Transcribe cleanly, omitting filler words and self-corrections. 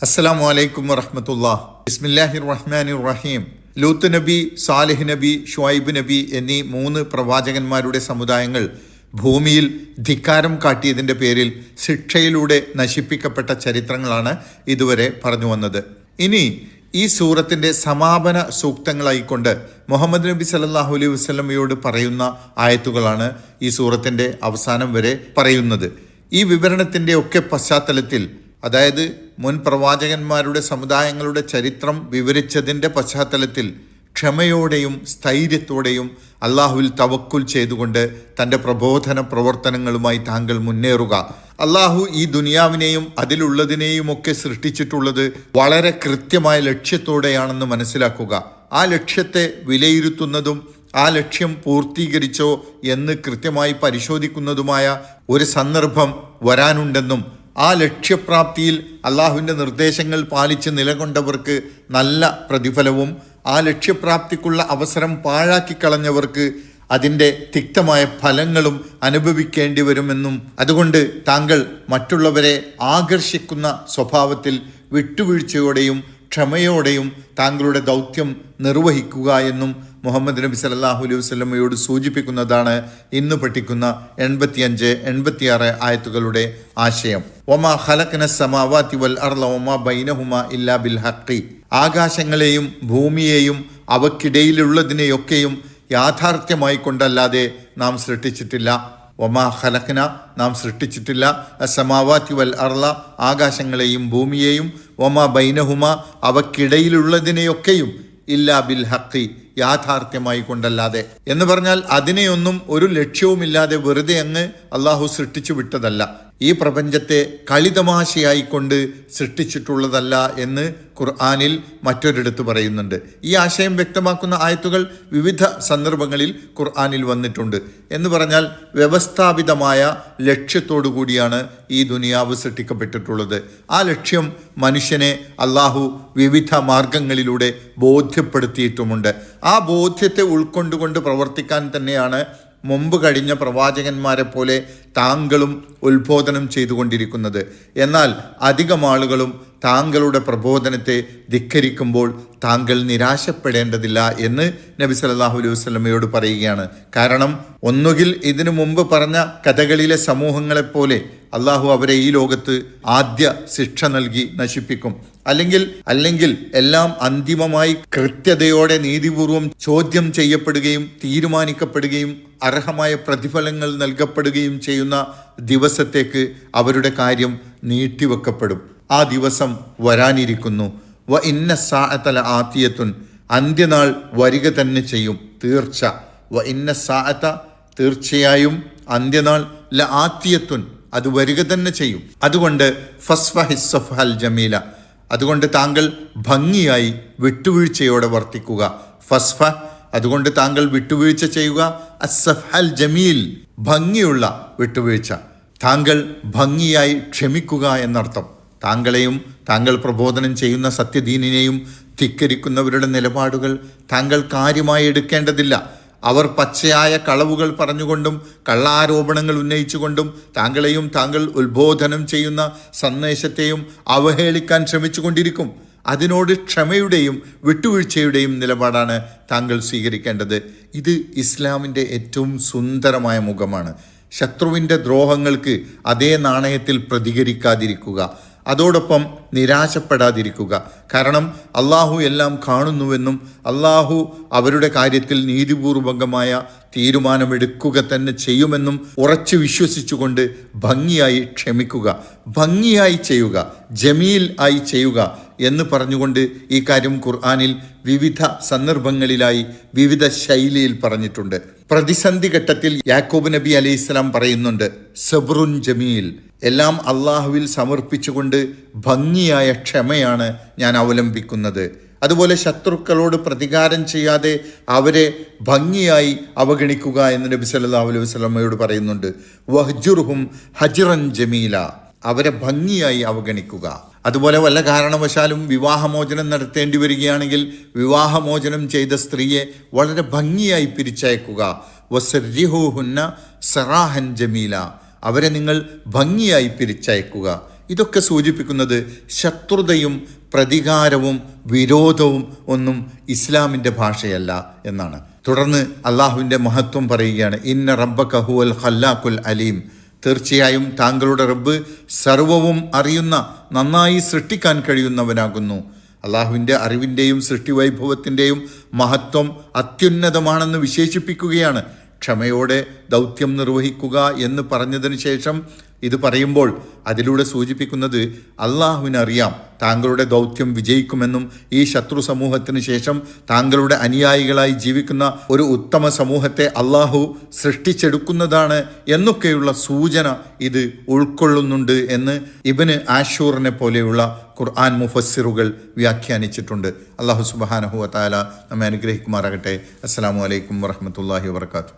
അസ്സലാമു അലൈക്കും വറഹ്മത്തുള്ളാഹി. ബിസ്മില്ലാഹിർ റഹ്മാനിർ റഹീം. ലൂത്ത് നബി, സാലിഹ് നബി, ഷുഐബ് നബി എന്നീ 3 പ്രവാചകന്മാരുടെ സമുദായങ്ങൾ ഭൂമിയിൽ ധിക്കാരം കാട്ടിയതിൻ്റെ പേരിൽ ശിക്ഷയിലൂടെ നശിപ്പിക്കപ്പെട്ട ചരിത്രങ്ങളാണ് ഇതുവരെ പറഞ്ഞു വന്നത്. ഇനി ഈ സൂറത്തിൻ്റെ സമാപന സൂക്തങ്ങളായിക്കൊണ്ട് മുഹമ്മദ് നബി സല്ലല്ലാഹു അലൈഹി വസല്ലമയോട് പറയുന്ന ആയത്തുകളാണ് ഈ സൂറത്തിൻ്റെ അവസാനം വരെ പറയുന്നത്. ഈ വിവരണത്തിൻ്റെ ഒക്കെ പശ്ചാത്തലത്തിൽ, അതായത് മുൻ പ്രവാചകന്മാരുടെ സമുദായങ്ങളുടെ ചരിത്രം വിവരിച്ചതിൻ്റെ പശ്ചാത്തലത്തിൽ ക്ഷമയോടെയും സ്ഥൈര്യത്തോടെയും അള്ളാഹുവിൽ തവക്കുൽ ചെയ്തുകൊണ്ട് തൻ്റെ പ്രബോധന പ്രവർത്തനങ്ങളുമായി താങ്കൾ മുന്നേറുക. അള്ളാഹു ഈ ദുനിയാവിനെയും അതിലുള്ളതിനെയുമൊക്കെ സൃഷ്ടിച്ചിട്ടുള്ളത് വളരെ കൃത്യമായ ലക്ഷ്യത്തോടെയാണെന്ന് മനസ്സിലാക്കുക. ആ ലക്ഷ്യത്തെ വിലയിരുത്തുന്നതും ആ ലക്ഷ്യം പൂർത്തീകരിച്ചോ എന്ന് കൃത്യമായി പരിശോധിക്കുന്നതുമായ ഒരു സന്ദർഭം വരാനുണ്ടെന്നും ആ ലക്ഷ്യപ്രാപ്തിയിൽ അള്ളാഹുവിൻ്റെ നിർദ്ദേശങ്ങൾ പാലിച്ച് നിലകൊണ്ടവർക്ക് നല്ല പ്രതിഫലവും ആ ലക്ഷ്യപ്രാപ്തിക്കുള്ള അവസരം പാഴാക്കിക്കളഞ്ഞവർക്ക് അതിൻ്റെ തിക്തമായ ഫലങ്ങളും അനുഭവിക്കേണ്ടി വരുമെന്നും, അതുകൊണ്ട് താങ്കൾ മറ്റുള്ളവരെ ആകർഷിക്കുന്ന സ്വഭാവത്തിൽ വിട്ടുവീഴ്ചയോടെയും ക്ഷമയോടെയും താങ്കളുടെ ദൗത്യം നിർവഹിക്കുക എന്നും മുഹമ്മദ് നബി സല്ലല്ലാഹു അലൈഹി വസല്ലമയോട് സൂചിപ്പിക്കുന്നതാണ് ഇന്ന് പഠിക്കുന്ന 85-86 ആയത്തുകളുടെ ആശയം. വമാ ഖലഖ്നസ് സമാവാതി വൽ അർള വമാ ബൈനഹുമാ ഇല്ലാ ബിൽ ഹഖ്. ആകാശങ്ങളെയും ഭൂമിയെയും അവക്കിടയിലുള്ളതിനെയൊക്കെയും യാഥാർത്ഥ്യമായി കൊണ്ടല്ലാതെ നാം സൃഷ്ടിച്ചിട്ടില്ല. വമാ ഖലഖ്ന, നാം സൃഷ്ടിച്ചിട്ടില്ല, അസ്സമാവാതി വൽ അർള, ആകാശങ്ങളെയും ഭൂമിയെയും, വമാ ബൈനഹുമ, അവക്കിടയിലുള്ളതിനെയൊക്കെയും, ഇല്ലാ ബിൽ ഹഖ്, യാഥാർത്ഥ്യമായി കൊണ്ടല്ലാതെ. എന്ന് പറഞ്ഞാൽ അതിനെയൊന്നും ഒരു ലക്ഷ്യവുമില്ലാതെ വെറുതെ അങ്ങ് അള്ളാഹു സൃഷ്ടിച്ചു വിട്ടതല്ല. ഈ പ്രപഞ്ചത്തെ കളിതമാശയായിക്കൊണ്ട് സൃഷ്ടിച്ചിട്ടുള്ളതല്ല എന്ന് ഖുർആനിൽ മറ്റൊരിടത്ത് പറയുന്നുണ്ട്. ഈ ആശയം വ്യക്തമാക്കുന്ന ആയത്തുകൾ വിവിധ സന്ദർഭങ്ങളിൽ ഖുർആനിൽ വന്നിട്ടുണ്ട്. എന്ന് പറഞ്ഞാൽ വ്യവസ്ഥാപിതമായ ലക്ഷ്യത്തോടു കൂടിയാണ് ഈ ദുനിയാവ് സൃഷ്ടിക്കപ്പെട്ടിട്ടുള്ളത്. ആ ലക്ഷ്യം മനുഷ്യനെ അള്ളാഹു വിവിധ മാർഗങ്ങളിലൂടെ ബോധ്യപ്പെടുത്തിയിട്ടുമുണ്ട്. ആ ബോധ്യത്തെ ഉൾക്കൊണ്ടുകൊണ്ട് പ്രവർത്തിക്കാൻ തന്നെയാണ് മുമ്പ് കഴിഞ്ഞ പ്രവാചകന്മാരെ പോലെ താങ്കളും ഉത്ബോധനം ചെയ്തുകൊണ്ടിരിക്കുന്നത്. എന്നാൽ അധികം ആളുകളും താങ്കളുടെ പ്രബോധനത്തെ ധിക്കരിക്കുമ്പോൾ താങ്കൾ നിരാശപ്പെടേണ്ടതില്ല എന്ന് നബി സല്ലല്ലാഹു അലൈഹി വസല്ലമയോട് പറയുകയാണ്. കാരണം ഒന്നുകിൽ ഇതിനു മുമ്പ് പറഞ്ഞ കഥകളിലെ സമൂഹങ്ങളെപ്പോലെ അള്ളാഹു അവരെ ഈ ലോകത്ത് ആദ്യ ശിക്ഷ നൽകി നശിപ്പിക്കും, അല്ലെങ്കിൽ എല്ലാം അന്തിമമായി കൃത്യതയോടെ നീതിപൂർവം ചോദ്യം ചെയ്യപ്പെടുകയും തീരുമാനിക്കപ്പെടുകയും അർഹമായ പ്രതിഫലങ്ങൾ നൽകപ്പെടുകയും ചെയ്യുന്ന ദിവസത്തേക്ക് അവരുടെ കാര്യം നീട്ടിവെക്കപ്പെടും. ആ ദിവസം വരാനിരിക്കുന്നു. വ ഇന്ന സാഅത ലആതിയത്തുൻ, അന്ത്യനാൾ വരിക തന്നെ ചെയ്യും, തീർച്ച. വ ഇന്ന സാഅത, തീർച്ചയായും അന്ത്യനാൾ, ലആതിയത്തുൻ, അത് വരിക തന്നെ ചെയ്യും. അതുകൊണ്ട് ഫസ്ഫഹിസ് സഫ്ഹൽ ജമീല, അതുകൊണ്ട് താങ്കൾ ഭംഗിയായി വിട്ടുവീഴ്ചയോടെ വർത്തിക്കുക. ഫസ്ഫ, അതുകൊണ്ട് താങ്കൾ വിട്ടുവീഴ്ച ചെയ്യുക. അസ്സഫ്ഹൽ ജമീൽ, ഭംഗിയുള്ള വിട്ടുവീഴ്ച. താങ്കൾ ഭംഗിയായി ക്ഷമിക്കുക എന്നർത്ഥം. താങ്കളെയും താങ്കൾ പ്രബോധനം ചെയ്യുന്ന സത്യദീനിനെയും ധിക്കരിക്കുന്നവരുടെ നിലപാടുകൾ താങ്കൾ കാര്യമായി എടുക്കേണ്ടതില്ല. അവർ പച്ചയായ കളവുകൾ പറഞ്ഞുകൊണ്ടും കള്ളാരോപണങ്ങൾ ഉന്നയിച്ചുകൊണ്ടും താങ്കളെയും താങ്കൾ ഉത്ബോധനം ചെയ്യുന്ന സന്ദേശത്തെയും അവഹേളിക്കാൻ ശ്രമിച്ചുകൊണ്ടിരിക്കും. അതിനോട് ക്ഷമയുടെയും വിട്ടുവീഴ്ചയുടെയും നിലപാടാണ് താങ്കൾ സ്വീകരിക്കേണ്ടത്. ഇത് ഇസ്ലാമിൻ്റെ ഏറ്റവും സുന്ദരമായ മുഖമാണ്. ശത്രുവിൻ്റെ ദ്രോഹങ്ങൾക്ക് അതേ നാണയത്തിൽ പ്രതികരിക്കാതിരിക്കുക, അതോടൊപ്പം നിരാശപ്പെടാതിരിക്കുക. കാരണം അള്ളാഹു എല്ലാം കാണുന്നുവെന്നും അള്ളാഹു അവരുടെ കാര്യത്തിൽ നീതിപൂർവകമായ തീരുമാനമെടുക്കുക തന്നെ ചെയ്യുമെന്നും ഉറച്ചു വിശ്വസിച്ചുകൊണ്ട് ഭംഗിയായി ക്ഷമിക്കുക, ഭംഗിയായി ചെയ്യുക, ജമീൽ ആയി ചെയ്യുക എന്ന് പറഞ്ഞുകൊണ്ട് ഈ കാര്യം ഖുർആനിൽ വിവിധ സന്ദർഭങ്ങളിലായി വിവിധ ശൈലിയിൽ പറഞ്ഞിട്ടുണ്ട്. പ്രതിസന്ധി ഘട്ടത്തിൽ യാക്കൂബ് നബി അലൈഹി ഇസ്ലാം പറയുന്നുണ്ട്, സബ്റുൻ ജമീൽ, എല്ലാം അള്ളാഹുവിൽ സമർപ്പിച്ചുകൊണ്ട് ഭംഗിയായ ക്ഷമയാണ് ഞാൻ അവലംബിക്കുന്നത്. അതുപോലെ ശത്രുക്കളോട് പ്രതികാരം ചെയ്യാതെ അവരെ ഭംഗിയായി അവഗണിക്കുക എന്ന് നബി സല്ലല്ലാഹു അലൈഹി വസല്ലമയോട് പറയുന്നുണ്ട്. വഹ്ജുർഹും ഹജ്റൻ ജമീല, അവരെ ഭംഗിയായി അവഗണിക്കുക. അതുപോലെ വല്ല കാരണവശാലും വിവാഹമോചനം നടത്തേണ്ടി വരികയാണെങ്കിൽ വിവാഹമോചനം ചെയ്ത സ്ത്രീയെ വളരെ ഭംഗിയായി പിരിച്ചയക്കുക. വസർരിഹുഹുന്ന സറാഹൻ ജമീല, അവരെ നിങ്ങൾ ഭംഗിയായി പിരിച്ചയക്കുക. ഇതൊക്കെ സൂചിപ്പിക്കുന്നത് ശത്രുതയും പ്രതികാരവും വിരോധവും ഒന്നും ഇസ്ലാമിൻ്റെ ഭാഷയല്ല എന്നാണ്. തുടർന്ന് അള്ളാഹുവിൻ്റെ മഹത്വം പറയുകയാണ്, ഇന്ന റബ്ബക ഹുവൽ ഖല്ലാഖുൽ അലീം, തീർച്ചയായും താങ്കളുടെ റബ്ബ് സർവവും അറിയുന്ന, നന്നായി സൃഷ്ടിക്കാൻ കഴിയുന്നവനാകുന്നു. അള്ളാഹുവിൻ്റെ അറിവിൻ്റെയും സൃഷ്ടിവൈഭവത്തിൻ്റെയും മഹത്വം അത്യുന്നതമാണെന്ന് വിശേഷിപ്പിക്കുകയാണ്. ക്ഷമയോടെ ദൗത്യം നിർവഹിക്കുക എന്ന് പറഞ്ഞതിന് ശേഷം ഇത് പറയുമ്പോൾ അതിലൂടെ സൂചിപ്പിക്കുന്നത് അള്ളാഹുവിനറിയാം താങ്കളുടെ ദൗത്യം വിജയിക്കുമെന്നും ഈ ശത്രു സമൂഹത്തിന് ശേഷം താങ്കളുടെ അനുയായികളായി ജീവിക്കുന്ന ഒരു ഉത്തമ സമൂഹത്തെ അള്ളാഹു സൃഷ്ടിച്ചെടുക്കുന്നതാണ് എന്നൊക്കെയുള്ള സൂചന ഇത് ഉൾക്കൊള്ളുന്നുണ്ട് എന്ന് ഇബ്നു ആഷൂറിനെ പോലെയുള്ള ഖുർആൻ മുഫസ്സിറുകൾ വ്യാഖ്യാനിച്ചിട്ടുണ്ട്. അള്ളാഹു സുബ്ഹാനഹു വ തആല നമ്മെ അനുഗ്രഹിക്കുമാറാകട്ടെ. അസ്സലാമു അലൈക്കും വറഹ്മത്തുള്ളാഹി വബറകാതുഹു.